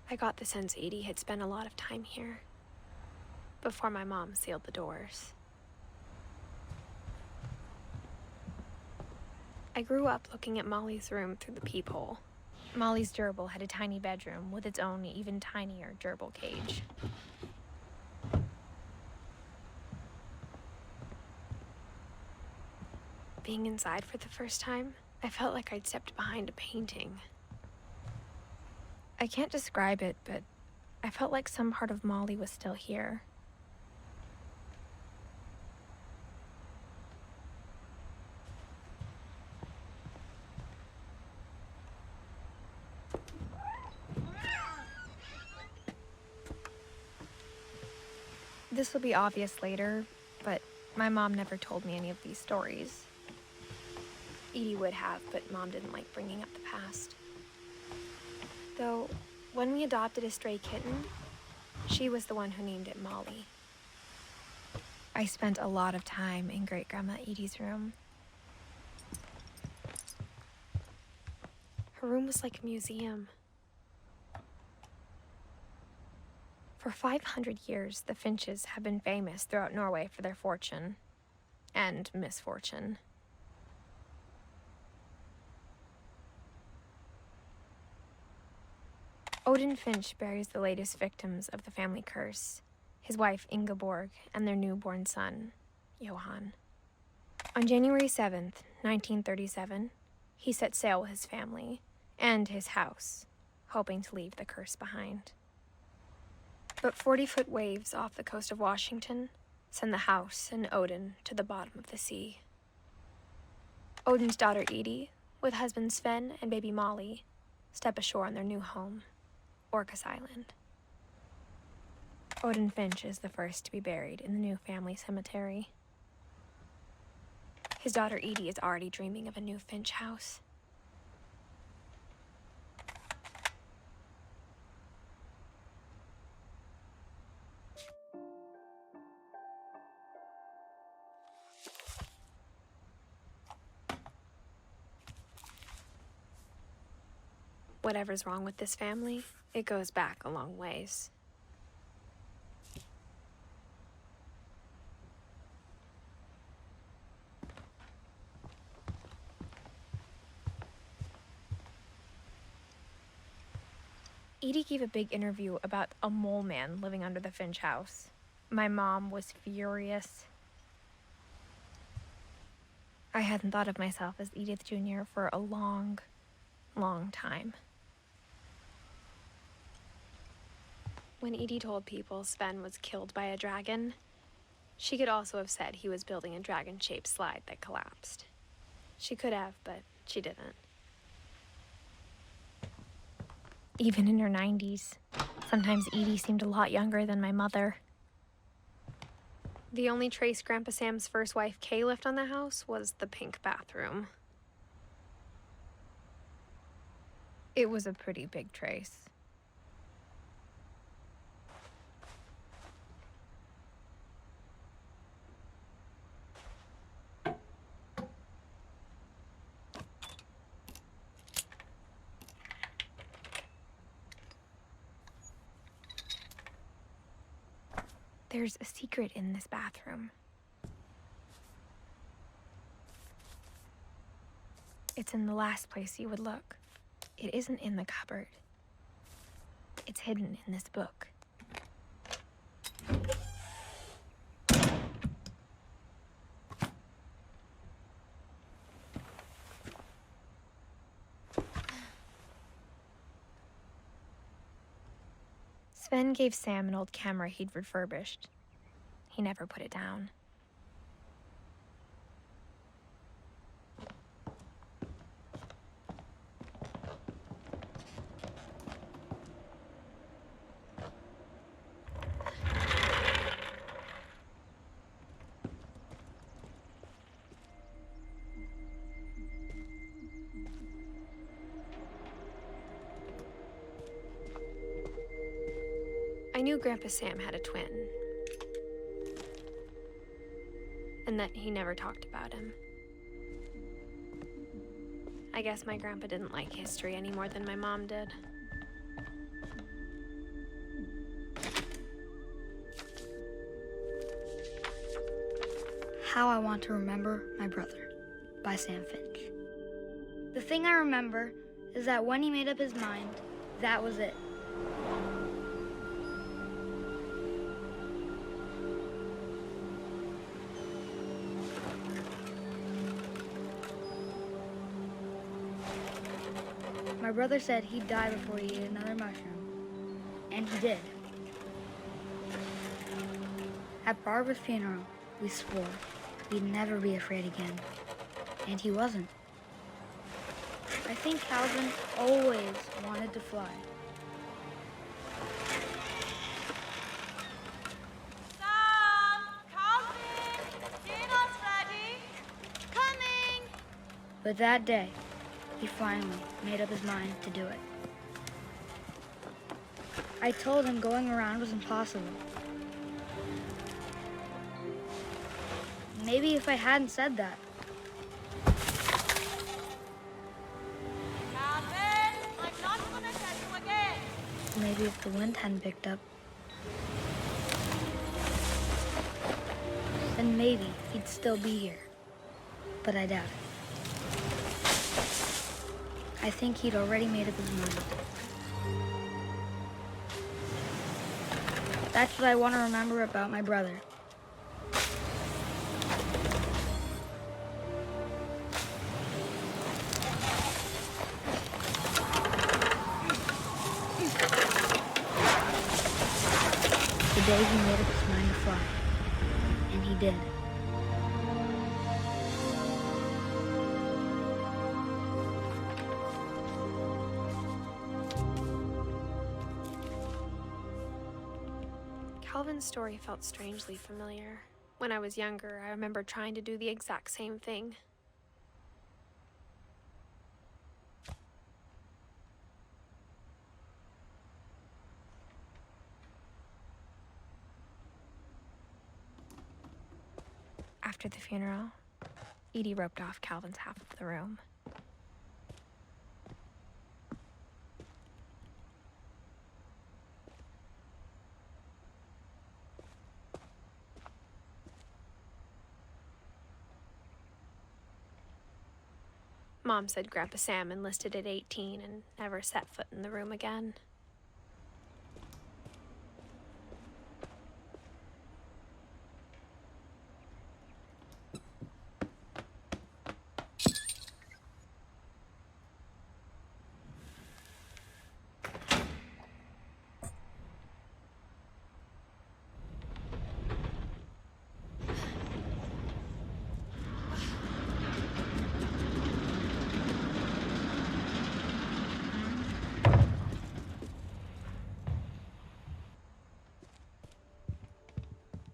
I got the sense Edie had spent a lot of time here before my mom sealed the doors. I grew up looking at Molly's room through the peephole. Molly's gerbil had a tiny bedroom with its own even tinier gerbil cage. Being inside for the first time, I felt like I'd stepped behind a painting. I can't describe it, but I felt like some part of Molly was still here. This will be obvious later, but my mom never told me any of these stories. Edie would have, but Mom didn't like bringing up the past. Though, when we adopted a stray kitten, she was the one who named it Molly. I spent a lot of time in Great-Grandma Edie's room. Her room was like a museum. For 500 years, the Finches have been famous throughout Norway for their fortune and misfortune. Odin Finch buries the latest victims of the family curse, his wife Ingeborg and their newborn son, Johan. On January 7th, 1937, he set sail with his family and his house, hoping to leave the curse behind. But 40-foot waves off the coast of Washington send the house and Odin to the bottom of the sea. Odin's daughter Edie, with husband Sven and baby Molly, step ashore on their new home, Orcas Island. Odin Finch is the first to be buried in the new family cemetery. His daughter Edie is already dreaming of a new Finch house. Whatever's wrong with this family, it goes back a long ways. Edie gave a big interview about a mole man living under the Finch house. My mom was furious. I hadn't thought of myself as Edith Jr. for a long, long time. When Edie told people Sven was killed by a dragon, she could also have said he was building a dragon-shaped slide that collapsed. She could have, but she didn't. Even in her 90s, sometimes Edie seemed a lot younger than my mother. The only trace Grandpa Sam's first wife, Kay, left on the house was the pink bathroom. It was a pretty big trace. There's a secret in this bathroom. It's in the last place you would look. It isn't in the cupboard. It's hidden in this book. Sven gave Sam an old camera he'd refurbished. He never put it down. I knew Grandpa Sam had a twin, and that he never talked about him. I guess my grandpa didn't like history any more than my mom did. How I Want to Remember My Brother by Sam Finch. The thing I remember is that when he made up his mind, that was it. My brother said he'd die before he ate another mushroom, and he did. At Barbara's funeral, we swore we'd never be afraid again, and he wasn't. I think Calvin always wanted to fly. Sam! Calvin! Dinner's ready! Coming! But that day, he finally made up his mind to do it. I told him going around was impossible. Maybe if I hadn't said that. Calvin! I'm not gonna tell you again! Maybe if the wind hadn't picked up. Then maybe he'd still be here. But I doubt it. I think he'd already made up his mind. That's what I want to remember about my brother. The day he made up his mind to fly. And he did. Calvin's story felt strangely familiar. When I was younger, I remember trying to do the exact same thing. After the funeral, Edie roped off Calvin's half of the room. Mom said Grandpa Sam enlisted at 18 and never set foot in the room again.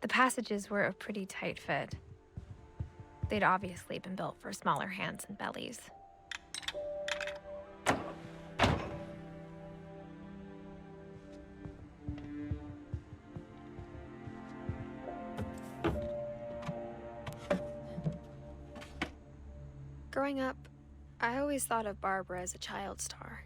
The passages were a pretty tight fit. They'd obviously been built for smaller hands and bellies. Growing up, I always thought of Barbara as a child star.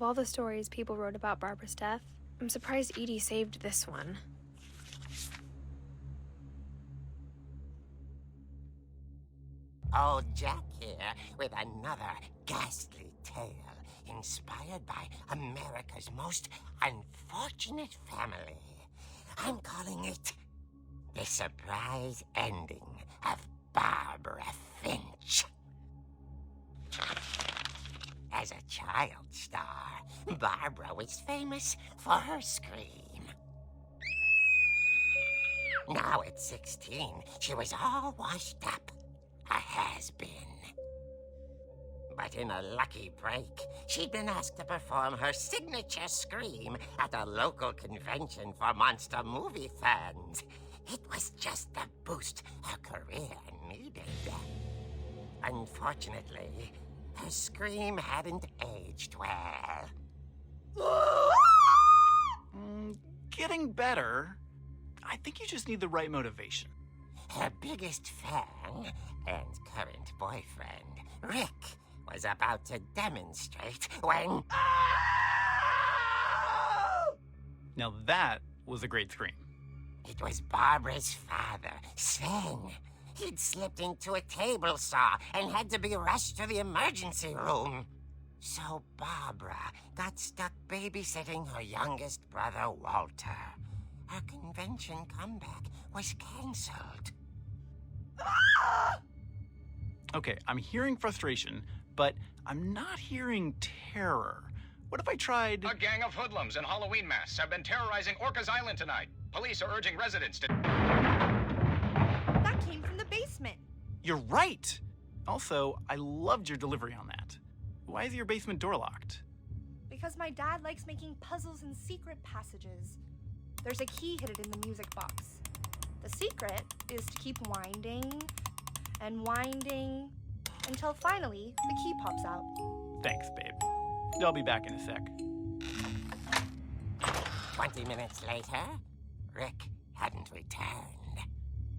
Of all the stories people wrote about Barbara's death, I'm surprised Edie saved this one. Old Jack here with another ghastly tale inspired by America's most unfortunate family. I'm calling it The Surprise Ending of Barbara Finch. As a child star, Barbara was famous for her scream. Now at 16, she was all washed up, a has-been. But in a lucky break, she'd been asked to perform her signature scream at a local convention for monster movie fans. It was just the boost her career needed. Unfortunately, her scream hadn't aged well. Getting better. I think you just need the right motivation. Her biggest fan and current boyfriend, Rick, was about to demonstrate when... Now that was a great scream. It was Barbara's father, Sven. He'd slipped into a table saw and had to be rushed to the emergency room. So Barbara got stuck babysitting her youngest brother, Walter. Her convention comeback was canceled. Okay, I'm hearing frustration, but I'm not hearing terror. What if I tried... A gang of hoodlums in Halloween masks have been terrorizing Orcas Island tonight. Police are urging residents to... That came from the basement. You're right! Also, I loved your delivery on that. Why is your basement door locked? Because my dad likes making puzzles and secret passages. There's a key hidden in the music box. The secret is to keep winding and winding until finally the key pops out. Thanks, babe. I'll be back in a sec. 20 minutes later, Rick hadn't returned.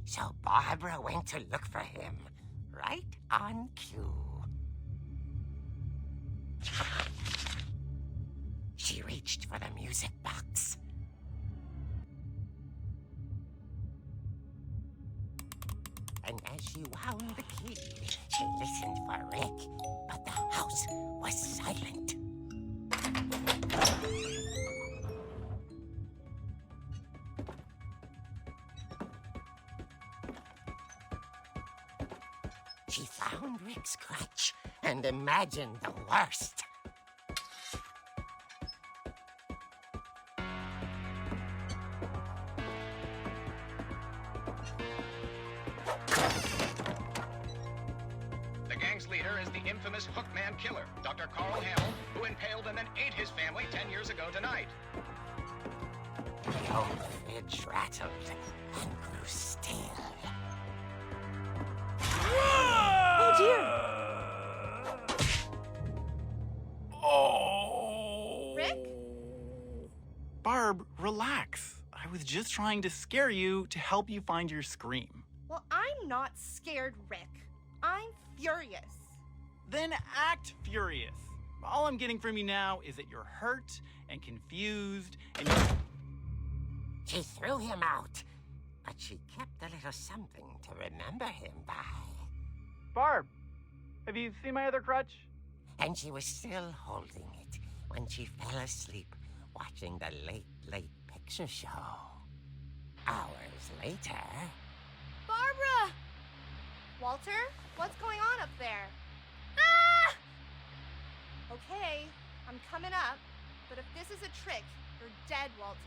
So Barbara went to look for him, right on cue. She reached for the music box. And as she wound the key, she listened for Rick, but the house was silent. She found Rick's crutch and imagined the worst. The gang's leader is the infamous Hookman killer, Dr. Carl Hamill, who impaled and then ate his family 10 years ago tonight. The old fridge rattled and grew still. Oh dear! Oh! Rick? Barb, relax. I was just trying to scare you to help you find your scream. Well, I'm not scared, Rick. I'm furious. Then act furious. All I'm getting from you now is that you're hurt and confused and She threw him out, but she kept a little something to remember him by. Barb, have you seen my other crutch? And she was still holding it when she fell asleep watching the late picture show. Hours later... Barbara! Walter, what's going on up there? Ah! Okay, I'm coming up, but if this is a trick, you're dead, Walter.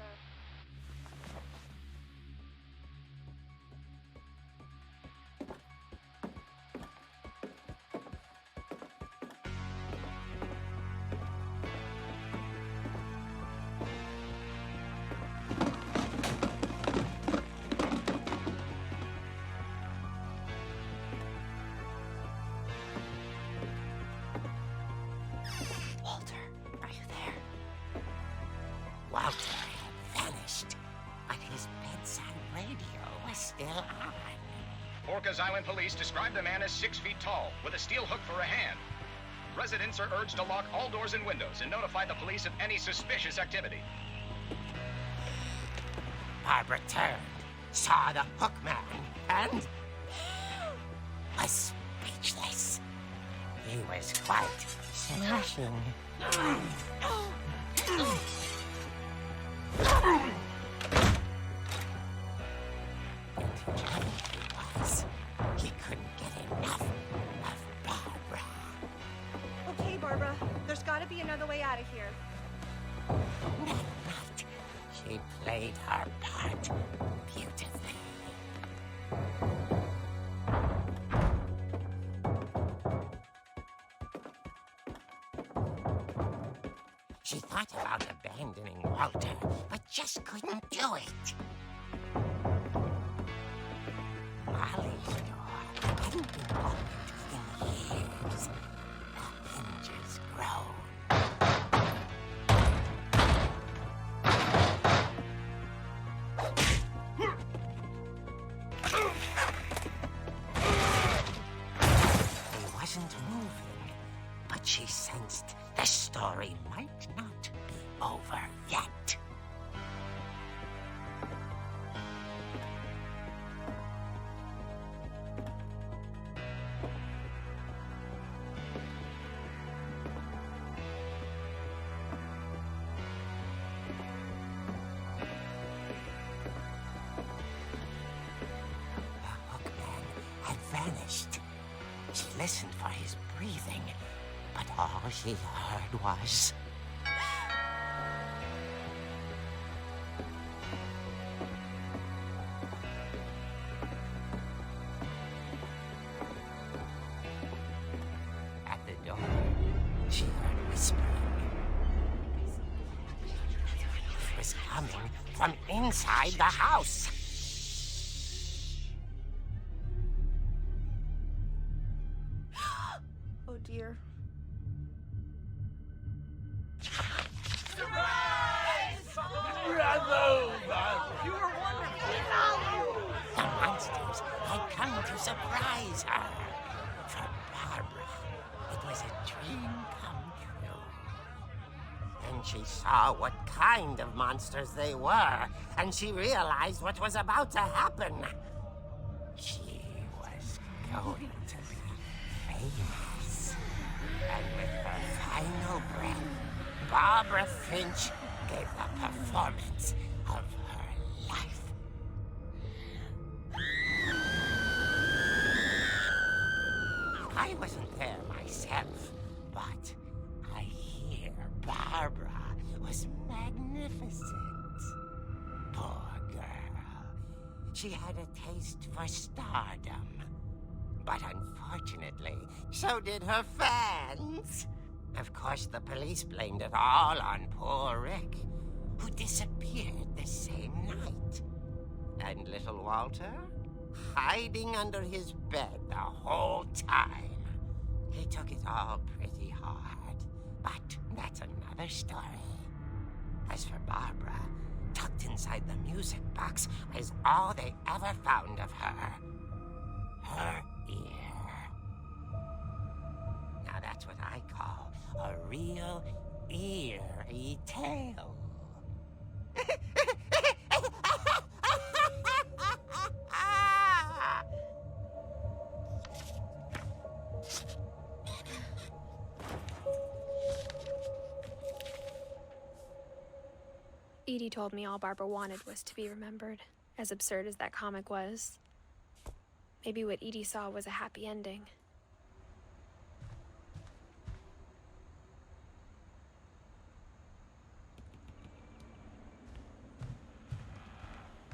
Walter, are you there? Walter had vanished, but his bedside radio was still on. Orcas Island police describe the man as 6 feet tall, with a steel hook for a hand. Residents are urged to lock all doors and windows and notify the police of any suspicious activity. Barbara turned, saw the hookman, and was speechless. He was quite smashing. And he was. He couldn't get enough of Barbara. Okay, Barbara, there's gotta be another way out of here. That night, she played her part beautifully. She thought about abandoning Walter, but just couldn't do it. Molly's door hadn't been opened in years. The hinges groaned. He wasn't moving, But she sensed the story might not be over yet. Vanished. She listened for his breathing, but all she heard was... At the door, she heard whispering. It was coming from inside the house. Oh dear. The monsters had come to surprise her. For Barbara, it was a dream come true. Then she saw what kind of monsters they were, and she realized what was about to happen. She was going to be famous. And with her final breath, Barbara Finch gave the performance of her life. I wasn't there myself, but I hear Barbara was magnificent. Poor girl. She had a taste for stardom. But unfortunately, so did her fans. Of course, the police blamed it all on poor Rick, who disappeared the same night. And little Walter, hiding under his bed the whole time. He took it all pretty hard, but that's another story. As for Barbara, tucked inside the music box was all they ever found of her. Her ear. Now that's what I call a real eerie tale. Edie told me all Barbara wanted was to be remembered, as absurd as that comic was. Maybe what Edie saw was a happy ending.